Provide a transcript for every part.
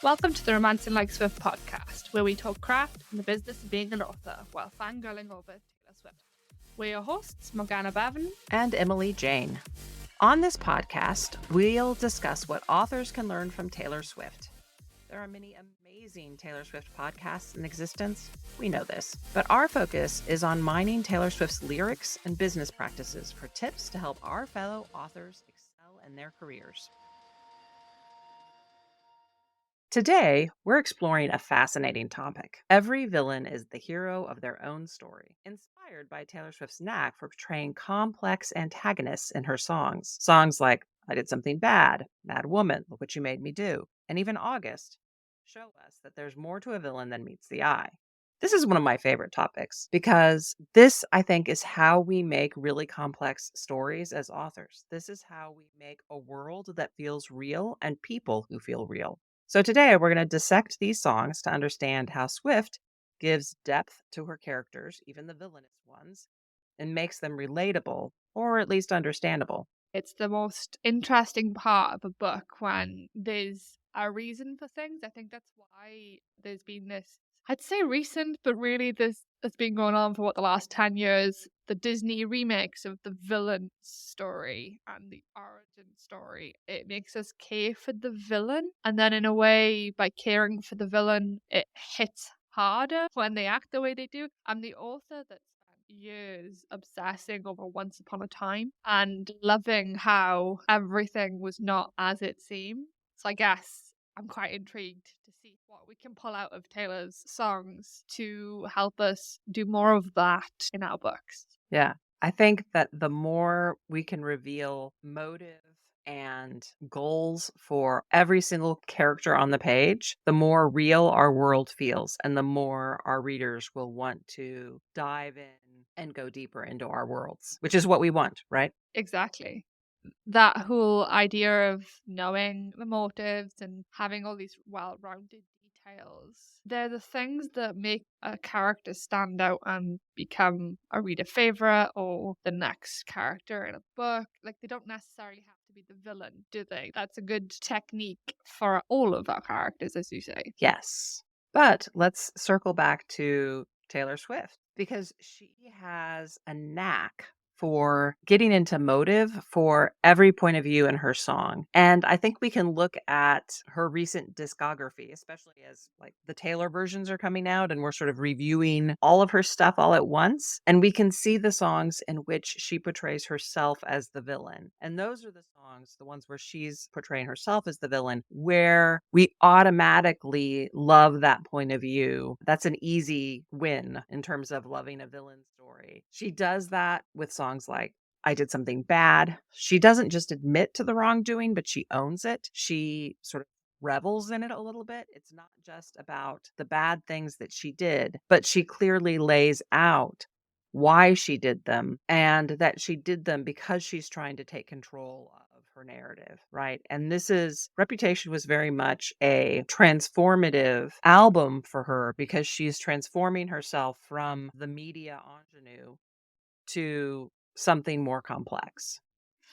Welcome to the Romancing Like Swift podcast, where we talk craft and the business of being an author while fangirling over Taylor Swift. We're your hosts, Morgana Babin and Emily Jane. On this podcast, we'll discuss what authors can learn from Taylor Swift. There are many amazing Taylor Swift podcasts in existence. We know this. But our focus is on mining Taylor Swift's lyrics and business practices for tips to help our fellow authors excel in their careers. Today, we're exploring a fascinating topic. Every villain is the hero of their own story, inspired by Taylor Swift's knack for portraying complex antagonists in her songs. Songs like I Did Something Bad, Mad Woman, Look What You Made Me Do, and even August show us that there's more to a villain than meets the eye. This is one of my favorite topics because this, I think, is how we make really complex stories as authors. This is how we make a world that feels real and people who feel real. So today we're going to dissect these songs to understand how Swift gives depth to her characters, even the villainous ones, and makes them relatable or at least understandable. It's the most interesting part of a book when there's a reason for things. I think that's why there's been this, I'd say recent, but really this has been going on for the last 10 years. The Disney remakes of the villain story and the origin story. It makes us care for the villain. And then in a way, by caring for the villain, it hits harder when they act the way they do. I'm the author that years obsessing over Once Upon a Time and loving how everything was not as it seemed. So I guess I'm quite intrigued to see what we can pull out of Taylor's songs to help us do more of that in our books. Yeah. I think that the more we can reveal motive and goals for every single character on the page, the more real our world feels and the more our readers will want to dive in and go deeper into our worlds, which is what we want, right? Exactly. That whole idea of knowing the motives and having all these well-rounded details, they're the things that make a character stand out and become a reader favorite or the next character in a book. Like, they don't necessarily have to be the villain, do they? That's a good technique for all of our characters, as you say. Yes. But let's circle back to Taylor Swift because she has a knack for getting into motive for every point of view in her song. And I think we can look at her recent discography, especially as like the Taylor versions are coming out and we're sort of reviewing all of her stuff all at once. And we can see the songs in which she portrays herself as the villain. And those are the songs, the ones where she's portraying herself as the villain, where we automatically love that point of view. That's an easy win in terms of loving a villain story. She does that with songs like I Did Something Bad. She doesn't just admit to the wrongdoing, but she owns it. She sort of revels in it a little bit. It's not just about the bad things that she did, but she clearly lays out why she did them and that she did them because she's trying to take control of her narrative, right? And this is Reputation was very much a transformative album for her because she's transforming herself from the media ingenue to something more complex.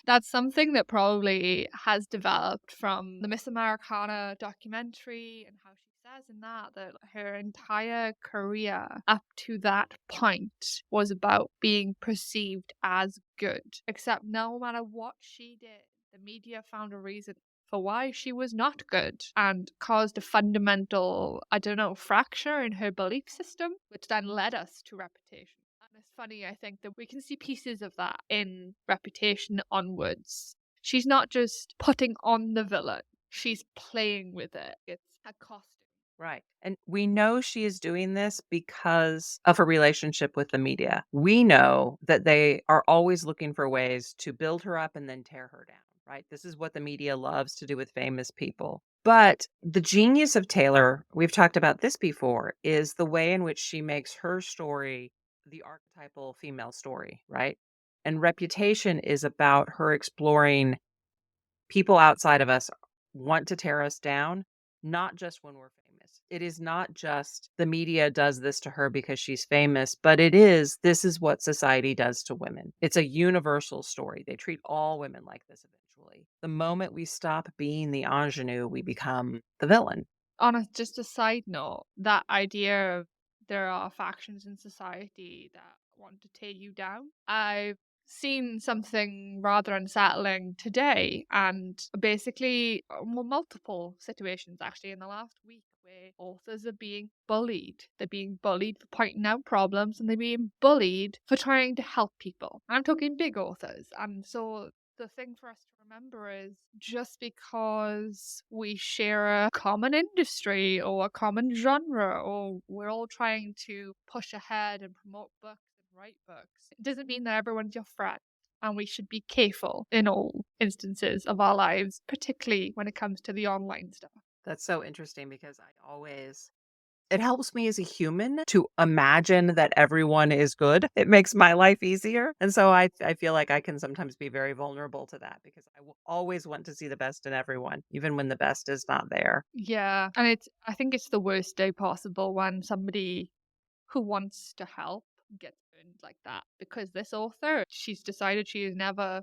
That's something that probably has developed from the Miss Americana documentary and how she says in that her entire career up to that point was about being perceived as good. Except no matter what she did, the media found a reason for why she was not good and caused a fundamental, I don't know, fracture in her belief system, which then led us to Reputation. And it's funny, I think, that we can see pieces of that in Reputation onwards. She's not just putting on the villain, she's playing with it. It's a costume. Right. And we know she is doing this because of her relationship with the media. We know that they are always looking for ways to build her up and then tear her down, right? This is what the media loves to do with famous people. But the genius of Taylor, we've talked about this before, is the way in which she makes her story the archetypal female story, right? And Reputation is about her exploring people outside of us want to tear us down, not just when we're famous. It is not just the media does this to her because she's famous, but this is what society does to women. It's a universal story. They treat all women like this eventually. The moment we stop being the ingenue, we become the villain. On just a side note, that idea of there are factions in society that want to tear you down. I've seen something rather unsettling today, and basically, well, multiple situations actually in the last week where authors are being bullied. They're being bullied for pointing out problems, and they're being bullied for trying to help people. I'm talking big authors, and so the thing for us to remember is just because we share a common industry or a common genre, or we're all trying to push ahead and promote books and write books, it doesn't mean that everyone's your friend. And we should be careful in all instances of our lives, particularly when it comes to the online stuff. That's so interesting because it helps me as a human to imagine that everyone is good. It makes my life easier. And so I feel like I can sometimes be very vulnerable to that because I will always want to see the best in everyone, even when the best is not there. Yeah. And I think it's the worst day possible when somebody who wants to help gets burned like that, because this author, she's decided she's never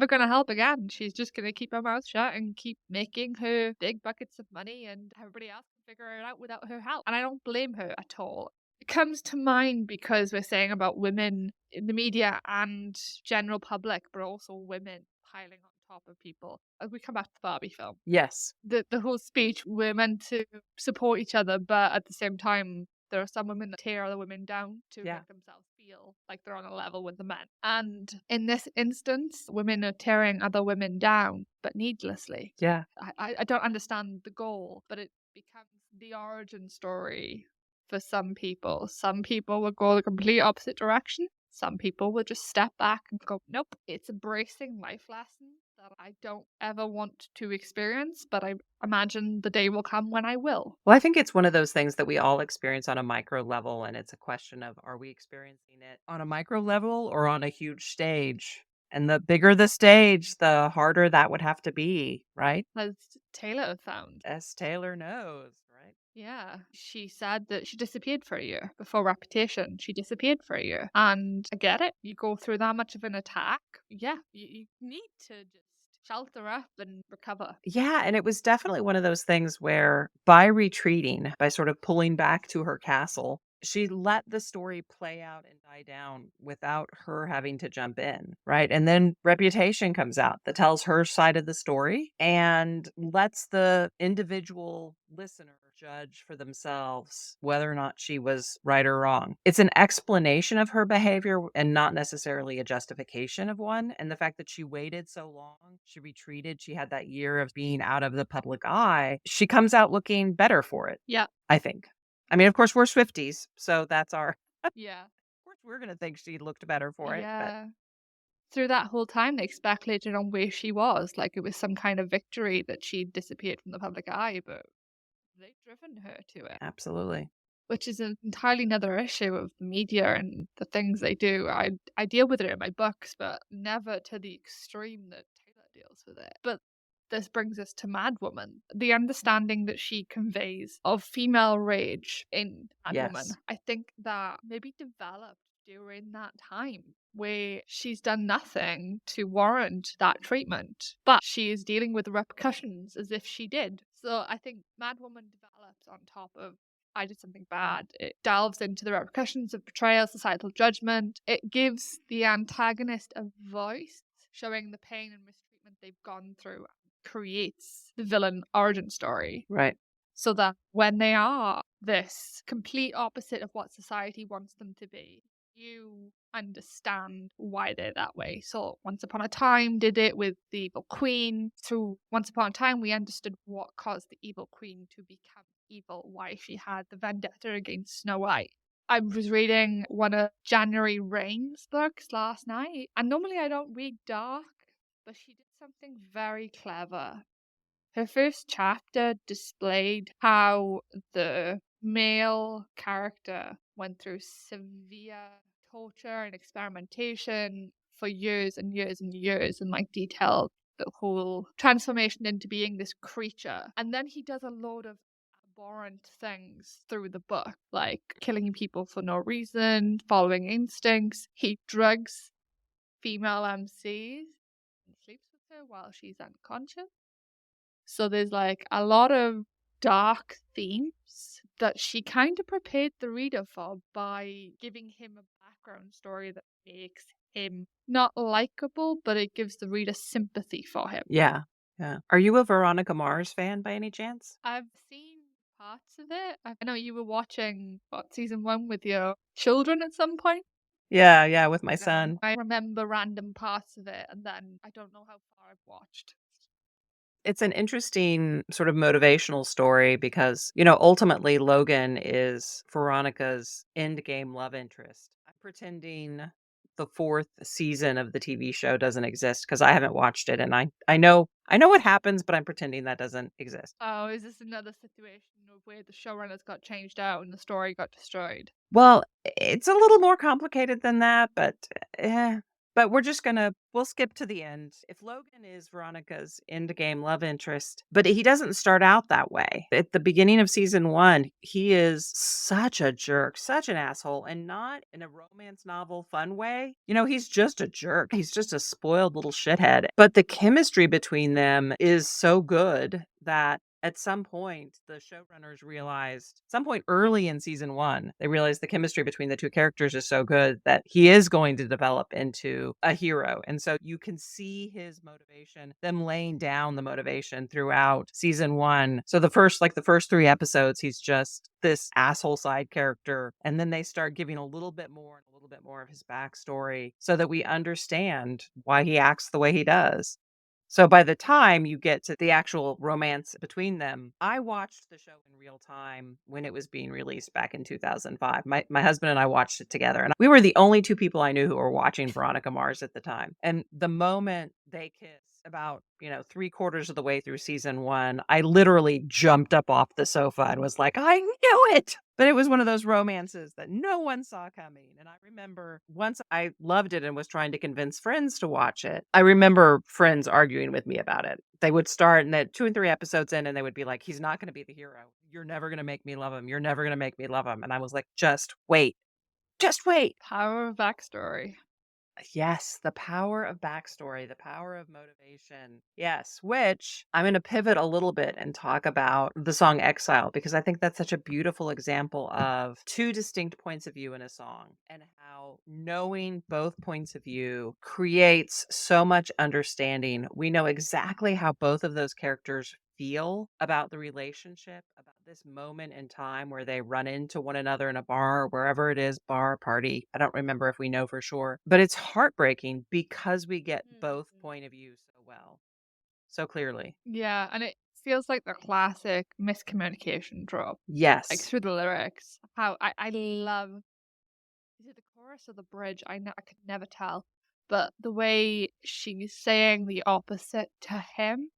going to help again. She's just going to keep her mouth shut and keep making her big buckets of money, and everybody else can figure it out without her help. And I don't blame her at all. It comes to mind because we're saying about women in the media and general public, but also women piling on top of people. As we come back to the Barbie film, Yes. the whole speech, we're meant to support each other, but at the same time, there are some women that tear other women down to Yeah. make themselves feel like they're on a level with the men. And in this instance, women are tearing other women down, but needlessly. Yeah. I don't understand the goal, but it becomes the origin story for some people. Some people will go the complete opposite direction. Some people will just step back and go, nope, it's a bracing life lesson that I don't ever want to experience, but I imagine the day will come when I will. Well, I think it's one of those things that we all experience on a micro level, and it's a question of are we experiencing it on a micro level or on a huge stage? And the bigger the stage, the harder that would have to be, right? As Taylor found. As Taylor knows, right? Yeah, she said that she disappeared for a year before Reputation. She disappeared for a year. And I get it. You go through that much of an attack. Yeah, you need to just shelter up and recover. Yeah, and it was definitely one of those things where by retreating, by sort of pulling back to her castle, she let the story play out and die down without her having to jump in, right? And then Reputation comes out that tells her side of the story and lets the individual listener judge for themselves whether or not she was right or wrong. It's an explanation of her behavior and not necessarily a justification of one. And the fact that she waited so long, she retreated, she had that year of being out of the public eye, she comes out looking better for it, Yeah, I think. I mean, of course, we're Swifties, so that's our, of yeah, course, we're going to think she looked better for it. But yeah. Through that whole time, they speculated on where she was, like it was some kind of victory that she disappeared from the public eye, but they've driven her to it. absolutely. Which is an entirely another issue of the media and the things they do. I deal with it in my books, but never to the extreme that Taylor deals with it. But this brings us to Mad Woman. The understanding that she conveys of female rage in Mad Woman, Yes. I think that maybe developed during that time where she's done nothing to warrant that treatment, but she is dealing with the repercussions as if she did. So I think Mad Woman develops on top of I did something bad. It delves into the repercussions of betrayal, societal judgment. It gives the antagonist a voice, showing the pain and mistreatment they've gone through, and creates the villain origin story Right. so that when they are this complete opposite of what society wants them to be, you understand why they're that way. So, Once Upon a Time did it with the evil queen. Through Once Upon a Time, we understood what caused the evil queen to become evil, why she had the vendetta against Snow White. I was reading one of January Rain's books last night, and normally I don't read dark, but she did something very clever. Her first chapter displayed how the male character went through severe torture and experimentation for years and years and years, and like detailed the whole transformation into being this creature. And then he does a load of abhorrent things through the book, like killing people for no reason, following instincts. He drugs female MCs and sleeps with her while she's unconscious. So there's like a lot of dark themes that she kind of prepared the reader for by giving him a background story that makes him not likable, but it gives the reader sympathy for him. Yeah, yeah. Are you a Veronica Mars fan by any chance? I've seen parts of it. I know you were watching what, season 1 with your children at some point? Yeah, yeah, with my Yeah. son. I remember random parts of it, and then I don't know how far I've watched. It's an interesting sort of motivational story because, ultimately Logan is Veronica's end game love interest. I'm pretending the 4th season of the TV show doesn't exist because I haven't watched it and I know what happens, but I'm pretending that doesn't exist. Oh, is this another situation of where the showrunners got changed out and the story got destroyed? Well, it's a little more complicated than that, eh, but we'll skip to the end. If Logan is Veronica's end game love interest, but he doesn't start out that way. At the beginning of season 1, he is such a jerk, such an asshole, and not in a romance novel fun way. He's just a jerk. He's just a spoiled little shithead. But the chemistry between them is so good that at some point, the showrunners realized some point early in season 1, they realized the chemistry between the 2 characters is so good that he is going to develop into a hero, and so you can see his motivation, them laying down the motivation throughout season 1. So the first 3 episodes, he's just this asshole side character, and then they start giving a little bit more and a little bit more of his backstory so that we understand why he acts the way he does. So by the time you get to the actual romance between them, I watched the show in real time when it was being released back in 2005. My husband and I watched it together, and we were the only 2 people I knew who were watching Veronica Mars at the time. And the moment they kiss about, 3/4 of the way through season 1, I literally jumped up off the sofa and was like, "I knew it!" But it was one of those romances that no one saw coming, and I remember once I loved it and was trying to convince friends to watch it, I remember friends arguing with me about it. They would start and then 2 and 3 episodes in, and they would be like, "He's not gonna be the hero. You're never gonna make me love him. You're never gonna make me love him." And I was like, "Just wait. Just wait." Power of backstory. Yes, the power of backstory, the power of motivation. Yes, which I'm going to pivot a little bit and talk about the song Exile because I think that's such a beautiful example of 2 distinct points of view in a song and how knowing both points of view creates so much understanding. We know exactly how both of those characters feel about the relationship, about this moment in time where they run into one another in a bar, wherever it is, bar, party. I don't remember if we know for sure, but it's heartbreaking because we get both Mhm. point of views so well, so clearly. Yeah, and it feels like the classic miscommunication trope, like Yes. through the lyrics. How I love, is it the chorus or the bridge? I could never tell, but the way she's saying the opposite to him,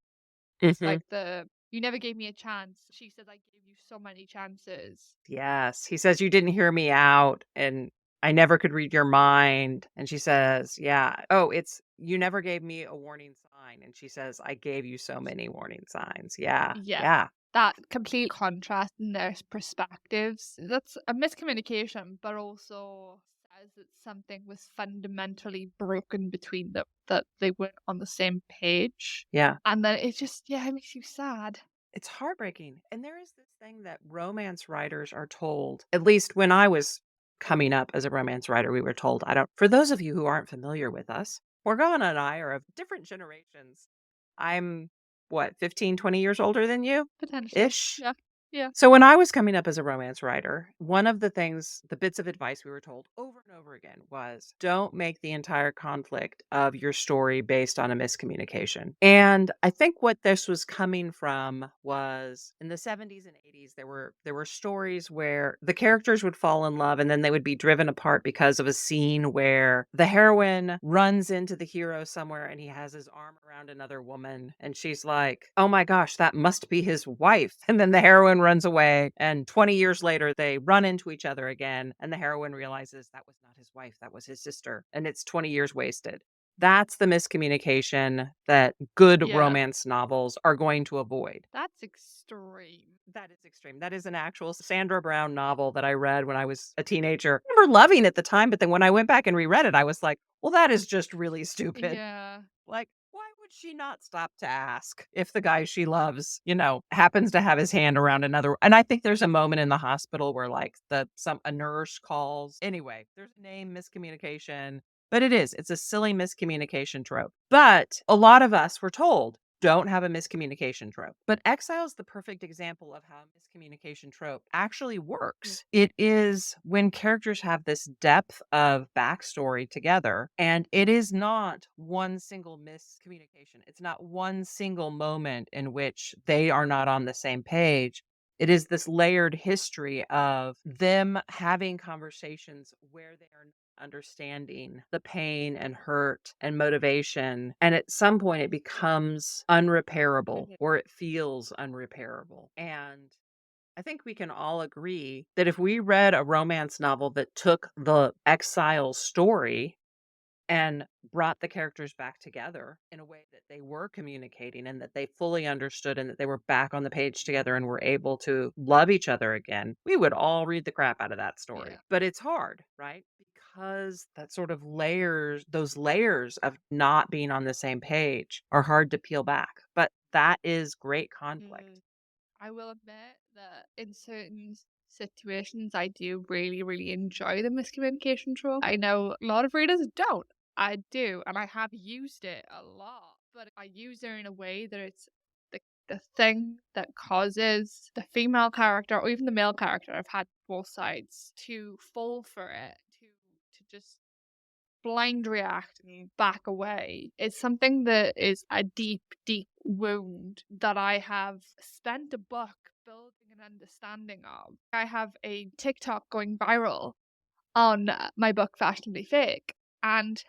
Mhm. like the "You never gave me a chance." She says, "I gave you so many chances." Yes. He says, "You didn't hear me out, and I never could read your mind." And she says, yeah. Oh, it's, "You never gave me a warning sign." And she says, "I gave you so many warning signs." Yeah. Yeah, Yeah. that complete contrast in their perspectives. That's a miscommunication, but also says that something was fundamentally broken between them, that they weren't on the same page. Yeah. And then it just, yeah, it makes you sad. It's heartbreaking, and there is this thing that romance writers are told, at least when I was coming up as a romance writer, we were told, I don't for those of you who aren't familiar with us, Morgana and I are of different generations. I'm, what, 15, 20 years older than you? Potentially. Ish? Yeah. Yeah. So when I was coming up as a romance writer, one of the bits of advice we were told over and over again was don't make the entire conflict of your story based on a miscommunication. And I think what this was coming from was in the 70s and 80s there were stories where the characters would fall in love and then they would be driven apart because of a scene where the heroine runs into the hero somewhere and he has his arm around another woman and she's like, "Oh my gosh, that must be his wife." And then the heroine runs away and 20 years later they run into each other again and the heroine realizes that was not his wife, that was his sister, and it's 20 years wasted. That's the miscommunication that good Yeah. romance novels are going to avoid. That's extreme. That is extreme. That is an actual Sandra Brown novel that I read when I was a teenager. I remember loving it at the time, but then when I went back and reread it, I was like, "Well, that is just really stupid." Yeah. Like, why would could she not stop to ask if the guy she loves, happens to have his hand around another? And I think there's a moment in the hospital where like a nurse calls. Anyway, there's a name miscommunication, but it's a silly miscommunication trope. But a lot of us were told don't have a miscommunication trope. But Exile is the perfect example of how a miscommunication trope actually Mm. works. It is when characters have this depth of backstory together, and it is not one single miscommunication. It's not one single moment in which they are not on the same page. It is this layered history of them having conversations where they are understanding the pain and hurt and motivation. And at some point, it becomes unrepairable Mhm. or it feels unrepairable. And I think we can all agree that if we read a romance novel that took the exile story and brought the characters back together in a way that they were communicating and that they fully understood and that they were back on the page together and were able to love each other again, we would all read the crap out of that Yeah. story. But it's hard, right? Because that sort of those layers of not being on the same page are hard to peel back. But that is great conflict. Mm. I will admit that in certain situations, I do really, really enjoy the miscommunication trope. I know a lot of readers don't. I do, and I have used it a lot, but I use it in a way that it's the the thing that causes the female character or even the male character. I've had both sides to fall for it, to just blind react and back away is something that is a deep, deep wound that I have spent a book building an understanding of. I have a TikTok going viral on my book Fashionably Fake, and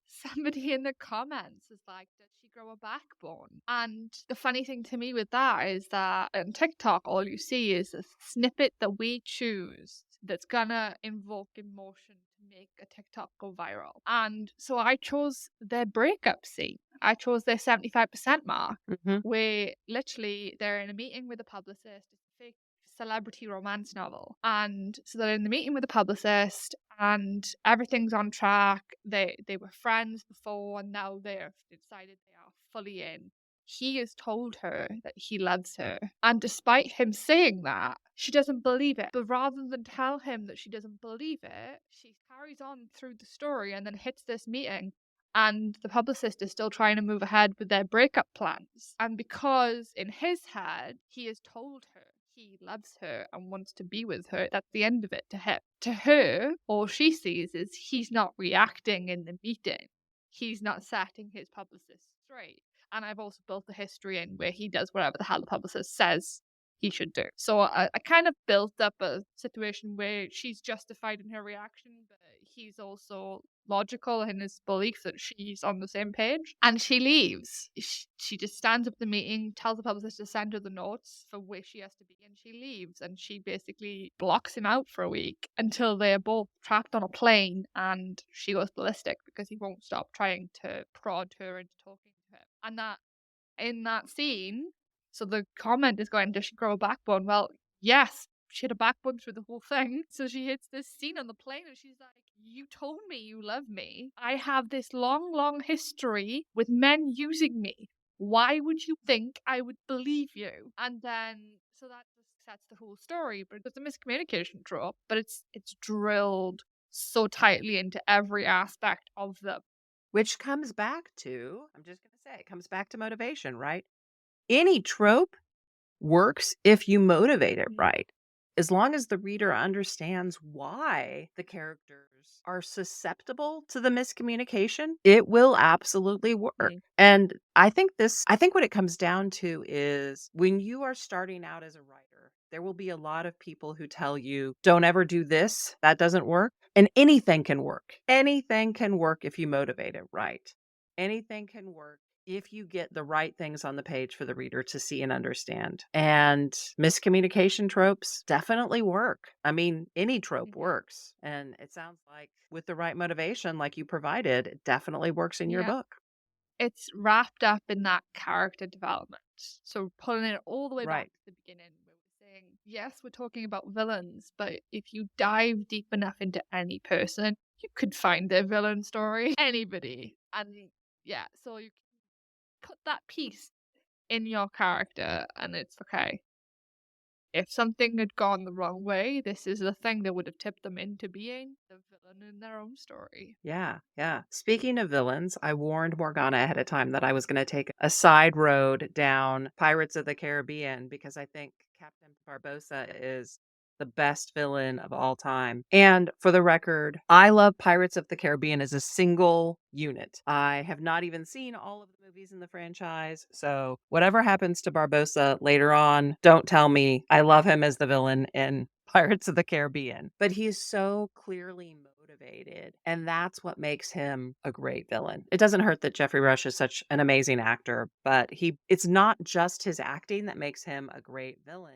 somebody in the comments is like, "Does she grow a backbone?" And the funny thing to me with that is that on TikTok, all you see is a snippet that we choose that's gonna invoke emotion to make a TikTok go viral. And so I chose their breakup scene. I chose their 75% mark, Mhm. where literally they're in a meeting with a publicist. It's a fake celebrity romance novel. And so they're in the meeting with the publicist and everything's on track. They were friends before and now they've decided they are fully in. He has told her that he loves her. And despite him saying that, she doesn't believe it. But rather than tell him that she doesn't believe it, she carries on through the story and then hits this meeting. And the publicist is still trying to move ahead with their breakup plans. And because in his head, he has told her he loves her and wants to be with her, that's the end of it to him. To her, all she sees is he's not reacting in the meeting. He's not setting his publicist straight. And I've also built the history in where he does whatever the hell the publicist says he should do. So I kind of built up a situation where she's justified in her reaction, but he's also logical in his belief that she's on the same page. And she leaves. She just stands up at the meeting, tells the publicist to send her the notes for where she has to be, and she leaves. And she basically blocks him out for a week until they're both trapped on a plane and she goes ballistic because he won't stop trying to prod her into talking to him. And that in that scene, so the comment is going, "Does she grow a backbone?" Well, yes, she had a backbone through the whole thing. So she hits this scene on the plane and she's like, "You told me you love me. I have this long, long history with men using me. Why would you think I would believe you?" And then, so that just sets the whole story. But it's a miscommunication trope, but it's drilled so tightly into every aspect of them. Which comes back to, I'm just going to say, it comes back to motivation, right? Any trope works if you motivate it Mhm. right. As long as the reader understands why the characters are susceptible to the miscommunication, it will absolutely work. Mhm. And I think what it comes down to is when you are starting out as a writer, there will be a lot of people who tell you, don't ever do this, that doesn't work. And anything can work. Anything can work if you motivate it right. Anything can work if you get the right things on the page for the reader to see and understand. And miscommunication tropes definitely work. I mean, any trope Mhm. works. And it sounds like with the right motivation, like you provided, it definitely works in your Yeah. book. It's wrapped up in that character development. So pulling it all the way back Right. to the beginning, where we're saying, yes, we're talking about villains, but if you dive deep enough into any person, you could find their villain story. Anybody. And yeah, so you cut that piece in your character, and it's okay. If something had gone the wrong way, this is the thing that would have tipped them into being the villain in their own story. Yeah, yeah. Speaking of villains, I warned Morgana ahead of time that I was going to take a side road down Pirates of the Caribbean because I think Captain Barbosa is the best villain of all time. And for the record, I love Pirates of the Caribbean as a single unit. I have not even seen all of the movies in the franchise. So whatever happens to Barbosa later on, don't tell me I love him as the villain in Pirates of the Caribbean. But he is so clearly motivated, and that's what makes him a great villain. It doesn't hurt that Jeffrey Rush is such an amazing actor, but it's not just his acting that makes him a great villain.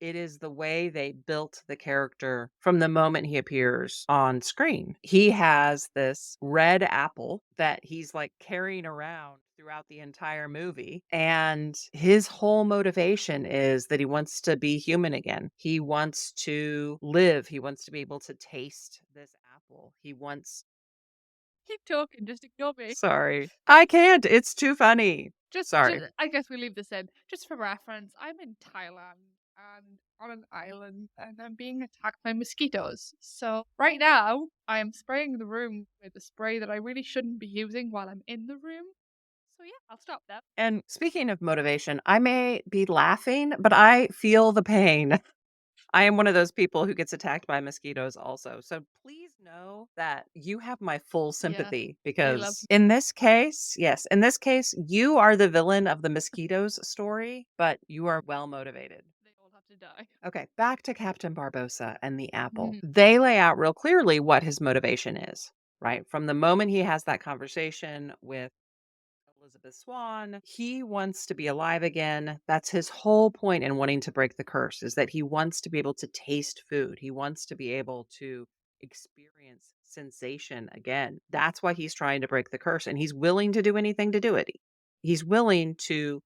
It is the way they built the character from the moment he appears on screen. He has this red apple that he's like carrying around throughout the entire movie. And his whole motivation is that he wants to be human again. He wants to live. He wants to be able to taste this apple. He wants, Keep talking, just ignore me. sorry, I can't. It's too funny. Just Sorry. I guess we leave this in. Just for reference, I'm in Thailand and on an island and I'm being attacked by mosquitoes. So right now I am spraying the room with a spray that I really shouldn't be using while I'm in the room. So yeah, I'll stop there. And speaking of motivation, I may be laughing, but I feel the pain. I am one of those people who gets attacked by mosquitoes also. So please know that you have my full Yeah, sympathy they love because in this case, yes, in this case, you are the villain of the mosquitoes story, but you are well motivated. they all have to die. Okay, back to Captain Barbosa and the apple. Mhm. They lay out real clearly what his motivation is, right? From the moment he has that conversation with Elizabeth Swann. He wants to be alive again. That's his whole point in wanting to break the curse is that he wants to be able to taste food. He wants to be able to experience sensation again. That's why he's trying to break the curse and he's willing to do anything to do it. He's willing to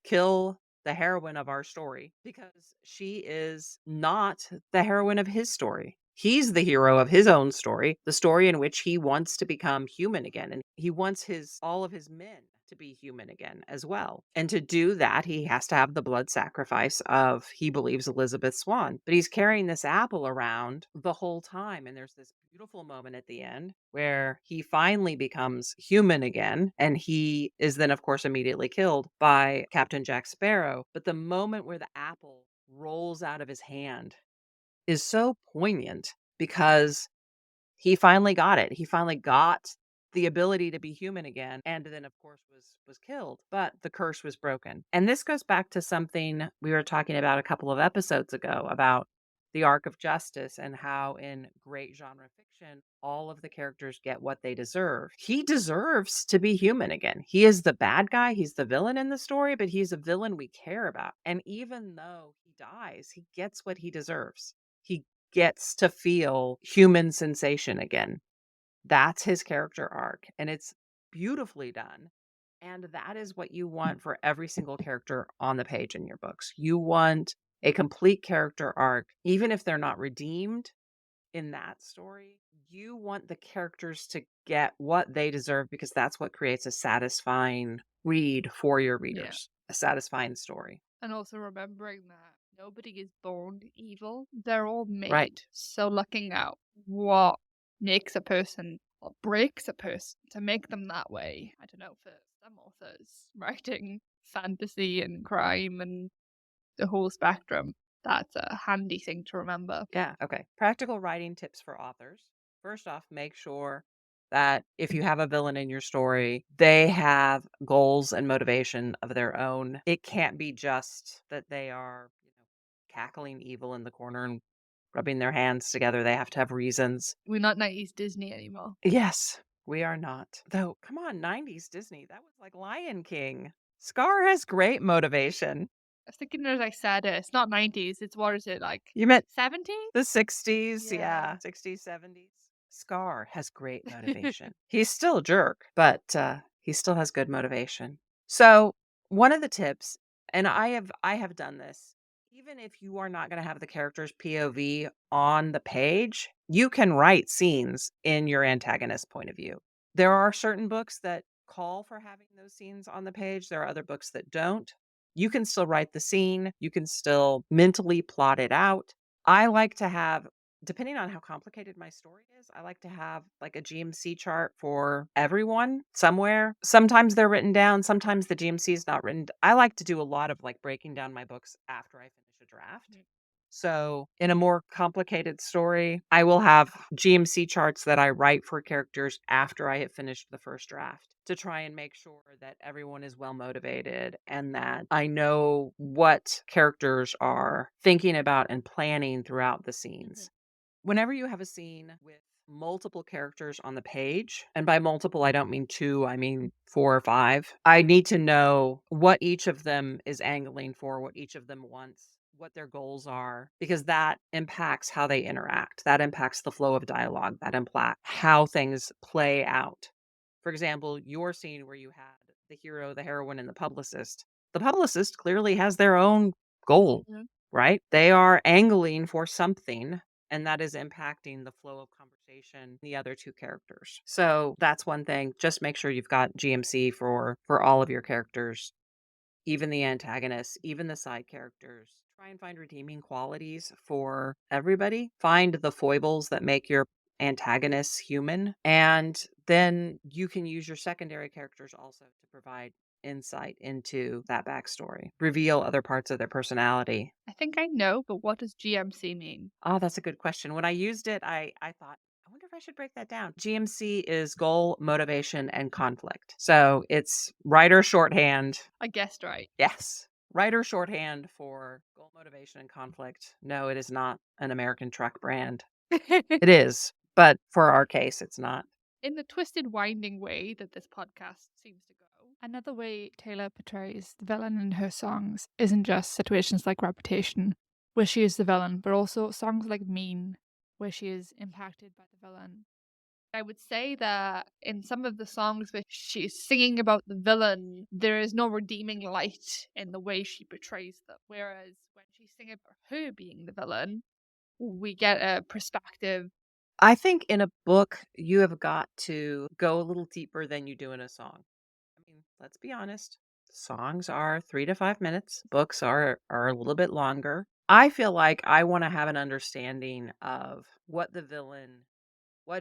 kill the heroine of our story because she is not the heroine of his story. He's the hero of his own story, the story in which he wants to become human again and he wants his all of his men to be human again as well. And to do that, he has to have the blood sacrifice of he believes Elizabeth Swann. But he's carrying this apple around the whole time and there's this beautiful moment at the end where he finally becomes human again. And he is then, of course, immediately killed by Captain Jack Sparrow. But the moment where the apple rolls out of his hand is so poignant because he finally got it. He finally got the ability to be human again, and then, of course, was killed, but the curse was broken. And this goes back to something we were talking about a couple of episodes ago about the arc of justice and how in great genre fiction, all of the characters get what they deserve. He deserves to be human again. He is the bad guy, he's the villain in the story, but he's a villain we care about. And even though he dies, he gets what he deserves. He gets to feel human sensation again. That's his character arc, and it's beautifully done. And that is what you want for every single character on the page in your books. You want a complete character arc, even if they're not redeemed in that story. You want the characters to get what they deserve because that's what creates a satisfying read for your Yeah. readers, a satisfying story. And also remembering that nobody is born evil, they're all Right. made. So looking at what makes a person or breaks a person to make them that way. I don't know, for some authors writing fantasy and crime and the whole spectrum, that's a handy thing to remember. Yeah. Okay. Practical writing tips for authors. First off, make sure that if you have a villain in your story, they have goals and motivation of their own. It can't be just that they are, cackling evil in the corner and rubbing their hands together. They have to have reasons. We're not 90s Disney anymore. Yes, we are not. Though, come on, 90s Disney. That was like Lion King. Scar has great motivation. I was thinking as I said it, it's not 90s, it's what is it, like You meant 70s? the 60s, Yeah. yeah, 60s, 70s. Scar has great motivation. He's still a jerk, but, he still has good motivation. So, one of the tips, and I have done this, even if you are not gonna have the character's POV on the page, you can write scenes in your antagonist's point of view. There are certain books that call for having those scenes on the page. There are other books that don't. You can still write the scene, you can still mentally plot it out. I like to have, depending on how complicated my story is, I like to have like a GMC chart for everyone somewhere. Sometimes they're written down, sometimes the GMC is not written. I like to do a lot of like breaking down my books after I finish a draft. Mhm. So, in a more complicated story, I will have GMC charts that I write for characters after I have finished the first draft to try and make sure that everyone is well motivated and that I know what characters are thinking about and planning throughout the Mhm. scenes. Whenever you have a scene with multiple characters on the page, and by multiple, I don't mean 2, I mean 4 or 5, I need to know what each of them is angling for, what each of them wants, what their goals are, because that impacts how they interact. That impacts the flow of dialogue. That impacts how things play out. For example, your scene where you had the hero, the heroine, and the publicist clearly has their own goal, Mhm. right? They are angling for something and that is impacting the flow of conversation the other two characters. So that's one thing. Just make sure you've got GMC for all of your characters, even the antagonists, even the side characters. Try and find redeeming qualities for everybody. Find the foibles that make your antagonists human, and then you can use your secondary characters also to provide insight into that backstory. Reveal other parts of their personality. I think I know, but what does GMC mean? Oh, that's a good question. When I used it, I thought, I wonder if I should break that down. GMC is goal, motivation, and conflict. So it's writer shorthand. I guessed right. Yes. Writer shorthand for goal, motivation, and conflict. No, it is not an American truck brand. It is, but for our case, it's not. In the twisted, winding way that this podcast seems to go, another way Taylor portrays the villain in her songs isn't just situations like Reputation, where she is the villain, but also songs like Mean, where she is impacted by the villain. I would say that in some of the songs where she's singing about the villain, there is no redeeming light in the way she portrays them. Whereas when she's singing about her being the villain, we get a perspective. I think in a book, you have got to go a little deeper than you do in a song. I mean, let's be honest. Songs are 3 to 5 minutes. Books are a little bit longer. I feel like I want to have an understanding of what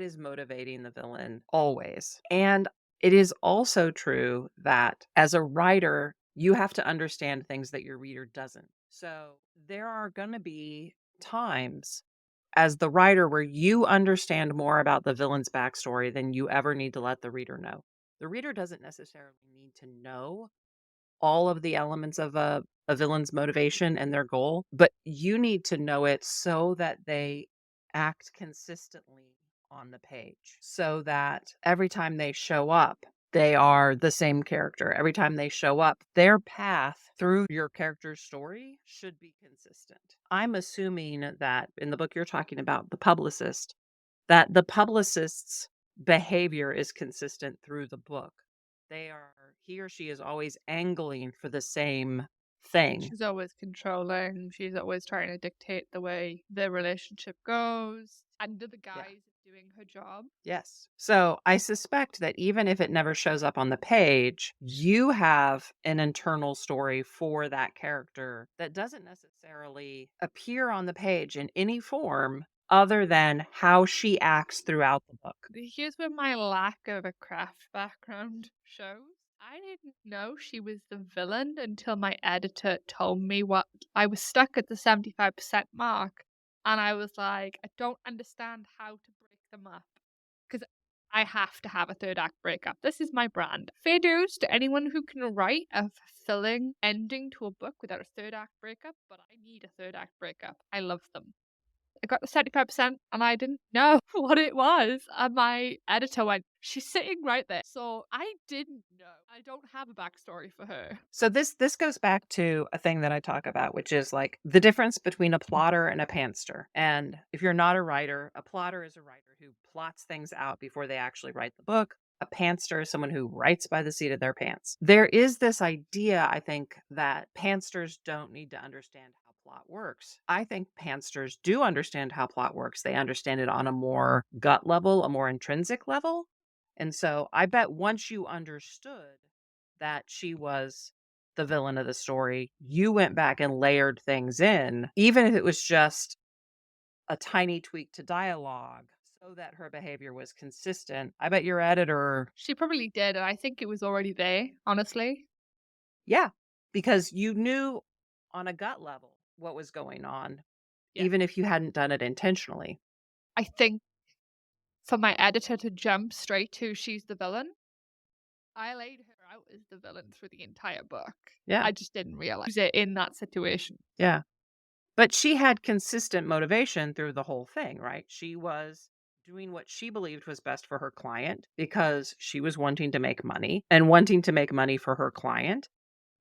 is motivating the villain always. And it is also true that as a writer, you have to understand things that your reader doesn't. So there are going to be times as the writer where you understand more about the villain's backstory than you ever need to let the reader know. The reader doesn't necessarily need to know all of the elements of a villain's motivation and their goal, but you need to know it so that they act consistently on the page, so that every time they show up, they are the same character. Every time they show up, their path through your character's story should be consistent. I'm assuming that in the book you're talking about, the publicist, that the publicist's behavior is consistent through the book. He or she is always angling for the same thing. She's always controlling. She's always trying to dictate the way the relationship goes under the Yeah. guise of doing her job. Yes. So I suspect that even if it never shows up on the page, you have an internal story for that character that doesn't necessarily appear on the page in any form other than how she acts throughout the book. Here's where my lack of a craft background shows. I didn't know she was the villain until my editor told me what I was stuck at the 75% mark. And I was like, I don't understand how to break them up. Because I have to have a third act breakup. This is my brand. Fair dues to anyone who can write a fulfilling ending to a book without a third act breakup, but I need a third act breakup. I love them. I got the 75% and I didn't know what it was. And my editor went, she's sitting right there. So I didn't know. I don't have a backstory for her. So this goes back to a thing that I talk about, which is like the difference between a plotter and a pantster. And if you're not a writer, a plotter is a writer who plots things out before they actually write the book. A pantster is someone who writes by the seat of their pants. There is this idea, I think, that pantsters don't need to understand how plot works. I think pantsters do understand how plot works. They understand it on a more gut level, a more intrinsic level. And so I bet once you understood that she was the villain of the story, you went back and layered things in, even if it was just a tiny tweak to dialogue so that her behavior was consistent. I bet your editor, She probably did, and I think it was already there, honestly. yeah, because you knew on a gut level what was going on, Yeah. even if you hadn't done it intentionally. I think for my editor to jump straight to she's the villain, I laid her out as the villain through the entire book. Yeah, I just didn't realize it in that situation. yeah. But she had consistent motivation through the whole thing, right? She was doing what she believed was best for her client because she was wanting to make money and wanting to make money for her client.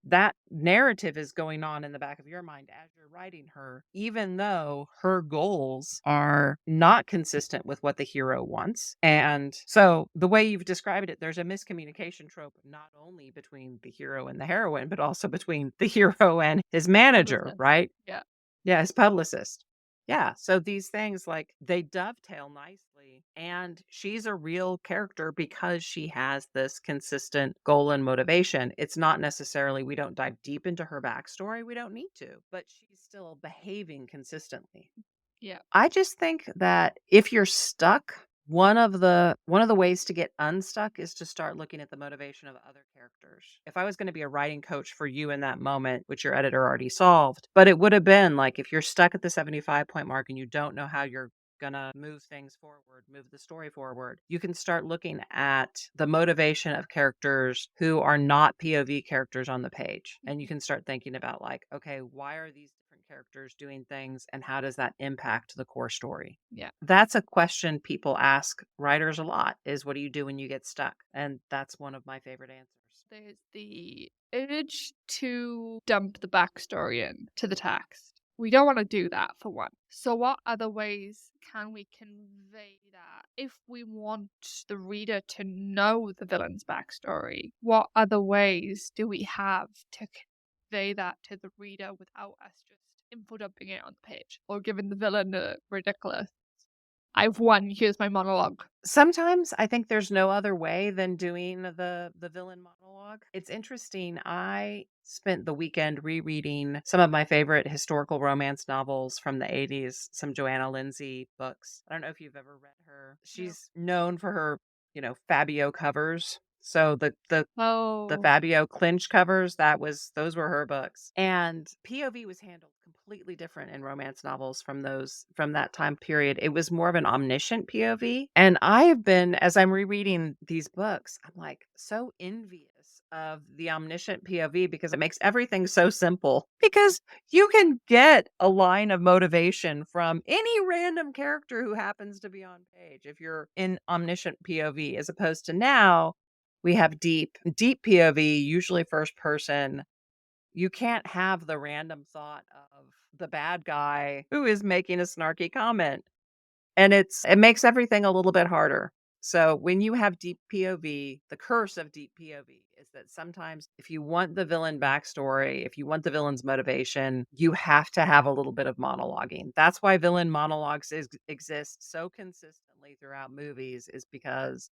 That narrative is going on in the back of your mind as you're writing her, even though her goals are not consistent with what the hero wants. And so, the way you've described it, there's a miscommunication trope not only between the hero and the heroine, but also between the hero and his manager, Publicist. right? Yeah. Yeah, his publicist. Yeah, so these things, like, they dovetail nicely, and she's a real character because she has this consistent goal and motivation. It's not necessarily we don't dive deep into her backstory, we don't need to, but she's still behaving consistently. Yeah. I just think that if you're stuck, one of the ways to get unstuck is to start looking at the motivation of other characters. If I was going to be a writing coach for you in that moment, which your editor already solved, but it would have been like if you're stuck at the 75 point mark and you don't know how you're gonna move things forward, move the story forward, you can start looking at the motivation of characters who are not POV characters on the page. And you Mhm. can start thinking about, like, okay, why are these different characters doing things and how does that impact the core story? Yeah. That's a question people ask writers a lot is what do you do when you get stuck? And that's one of my favorite answers. There's the urge to dump the backstory in to the text. We don't want to do that for one. So, what other ways can we convey that if we want the reader to know the villain's backstory? What other ways do we have to convey that to the reader without us just info dumping it on the page or giving the villain a ridiculous? I've won. Here's my monologue. Sometimes I think there's no other way than doing the villain monologue. It's interesting. I spent the weekend rereading some of my favorite historical romance novels from the 80s, some Joanna Lindsay books. I don't know if you've ever read her. No. She's known for her, Fabio covers. So the Oh, Fabio clinch covers, those were her books. And POV was handled completely different in romance novels from that time period. It was more of an omniscient POV. And I have been, as I'm rereading these books, I'm like so envious of the omniscient POV because it makes everything so simple. Because you can get a line of motivation from any random character who happens to be on page if you're in omniscient POV, as opposed to now we have deep POV, usually first person. You can't have the random thought of the bad guy who is making a snarky comment, and it makes everything a little bit harder. So, when you have deep POV, the curse of deep POV is that sometimes if you want the villain backstory, if you want the villain's motivation, you have to have a little bit of monologuing. That's why villain monologues exist so consistently throughout movies, is because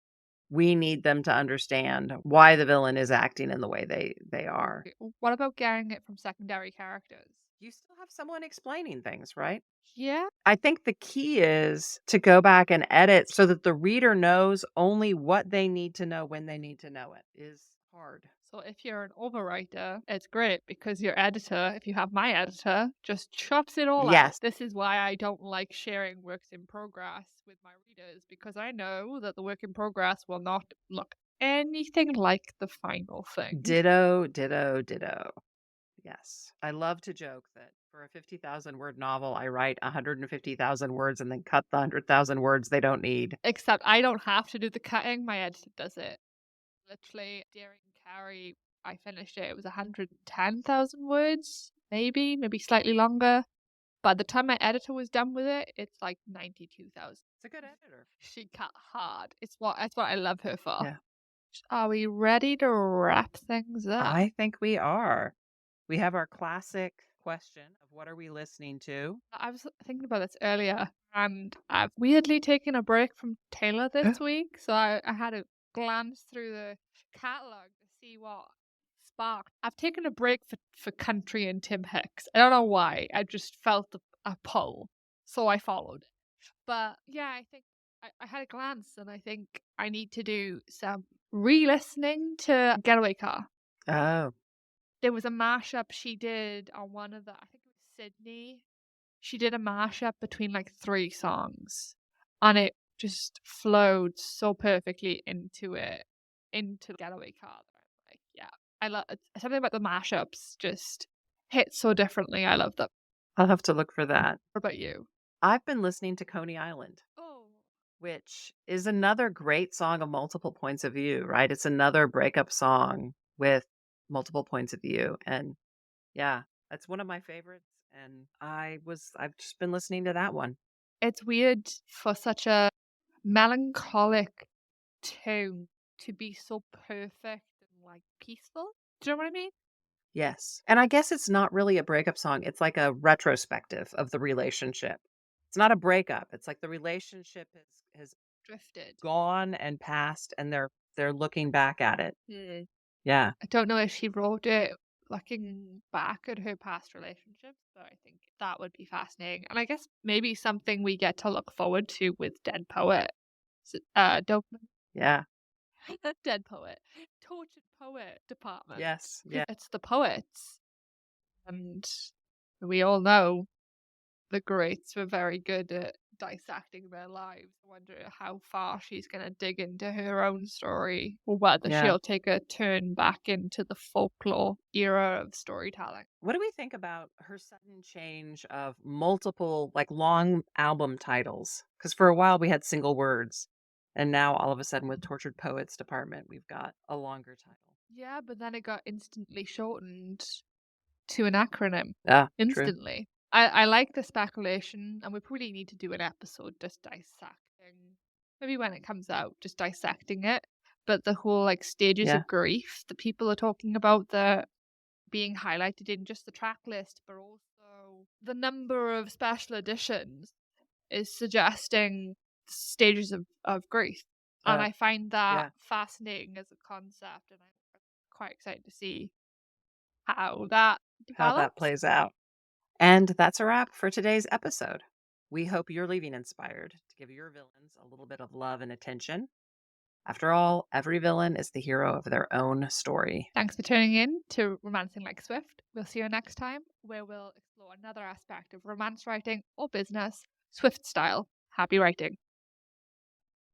we need them to understand why the villain is acting in the way they are. what about getting it from secondary characters? You still have someone explaining things, right? Yeah. I think the key is to go back and edit so that the reader knows only what they need to know when they need to know it is hard. So if you're an overwriter, it's great because your editor, if you have my editor, just chops it all out. Yes, This is why I don't like sharing works in progress with my readers because I know that the work in progress will not look anything like the final thing. ditto, ditto, ditto. Yes. I love to joke that for a 50,000 word novel, I write 150,000 words and then cut the 100,000 words they don't need. Except I don't have to do the cutting, my editor does it. Literally, Daring Carry, I finished it. It was 110,000 words, maybe slightly longer. By the time my editor was done with it, it's like 92,000. It's a good editor. She cut hard. That's what I love her for. Yeah. Are we ready to wrap things up? I think we are. We have our classic question of what are we listening to? I was thinking about this earlier, and I've weirdly taken a break from Taylor this week, so I had a glance through the catalogue to see what sparked. I've taken a break for country and Tim Hicks. I don't know why. I just felt a pull, so I followed it. But yeah, I think I had a glance, and I think I need to do some re-listening to Getaway Car. Oh, There was a mashup she did on one of the, I think it was Sydney. She did a mashup between like 3 songs, and it just flowed so perfectly into Getaway Car that I'm like, yeah, I love something about the mashups just hit so differently. I love them. I'll have to look for that. What about you? I've been listening to Coney Island, Oh, which is another great song of multiple points of view, right? It's another breakup song with multiple points of view. And yeah, that's one of my favorites. And I've just been listening to that one. it's weird for such a melancholic tone to be so perfect and like peaceful. Do you know what I mean? Yes. And I guess it's not really a breakup song. It's like a retrospective of the relationship. It's not a breakup. It's like the relationship has Drifted. gone and passed and they're looking back at it. Mm. Yeah. I don't know if she wrote it looking back at her past relationships, but I think that would be fascinating. And I guess maybe something we get to look forward to with Dead Poet. Dopamine. Yeah. Dead Poet. Tortured Poet Department. Yes. Because Yeah. it's the poets. And we all know the greats were very good at dissecting their lives. I wonder how far she's going to dig into her own story, or whether Yeah. she'll take a turn back into the folklore era of storytelling. What do we think about her sudden change of multiple, like, long album titles? Because for a while we had single words, and now all of a sudden with Tortured Poets Department, we've got a longer title. Yeah, but then it got instantly shortened to an acronym. Yeah, true. Instantly. I like the speculation, and we probably need to do an episode just dissecting, maybe when it comes out, just dissecting it. But the whole like stages Yeah, of grief that people are talking about, that being highlighted in just the track list, but also the number of special editions is suggesting stages of grief. And uh, I find that yeah, fascinating as a concept, and I'm quite excited to see how that how that develops. plays out. And that's a wrap for today's episode. We hope you're leaving inspired to give your villains a little bit of love and attention. After all, every villain is the hero of their own story. Thanks for tuning in to Romancing Like Swift. We'll see you next time, where we'll explore another aspect of romance writing or business, Swift style. Happy writing.